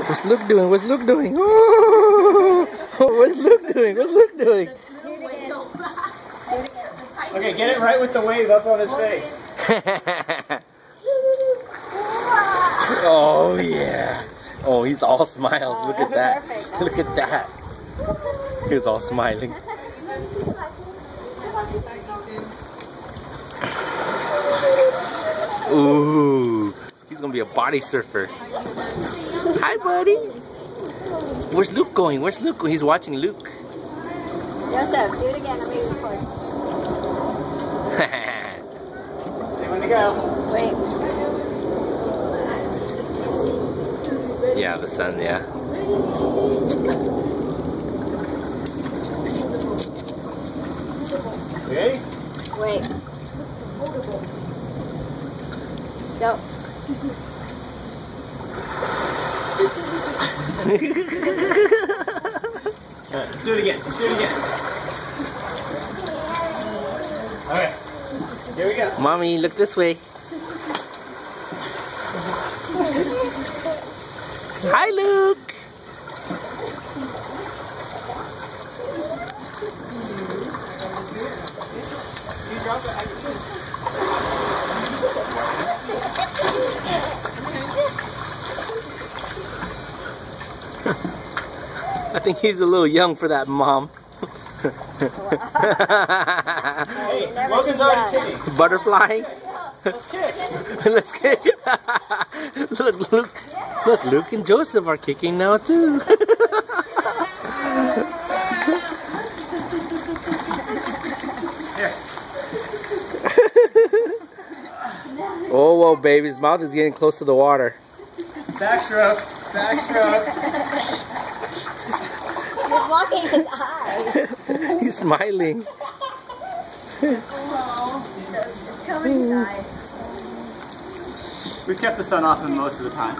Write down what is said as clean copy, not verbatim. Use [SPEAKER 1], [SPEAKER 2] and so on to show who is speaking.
[SPEAKER 1] What's Luke doing? What's Luke doing? Oh, what's Luke doing? What's Luke doing?
[SPEAKER 2] Okay, get it right with the wave up on his face.
[SPEAKER 1] Oh yeah. Oh, he's all smiles. Look at that. Look at that. He's all smiling. Ooh, he's gonna be a body surfer. Hi, buddy. Where's Luke going? Where's Luke going? He's watching Luke.
[SPEAKER 3] Joseph, do it again. I'm making record.
[SPEAKER 2] Say when to go.
[SPEAKER 3] Wait. Let's see.
[SPEAKER 1] Yeah, the sun, yeah.
[SPEAKER 2] Okay?
[SPEAKER 3] Wait. Go.
[SPEAKER 2] Alright, let's do it again. Let's do it again. Alright. Here we go.
[SPEAKER 1] Mommy, look this way. Hi, Luke. I think he's a little young for that, Mom.
[SPEAKER 2] Hey, Logan's already kicking.
[SPEAKER 1] Butterfly.
[SPEAKER 2] Let's kick.
[SPEAKER 1] Let's kick. Look, Luke and Joseph are kicking now too.
[SPEAKER 2] Here.
[SPEAKER 1] Oh, whoa, baby, his mouth is getting close to the water.
[SPEAKER 2] Backstroke. Backstroke.
[SPEAKER 3] He's blocking his eyes.
[SPEAKER 1] He's smiling.
[SPEAKER 3] Coming inside.
[SPEAKER 2] We've kept the sun off him most of the time.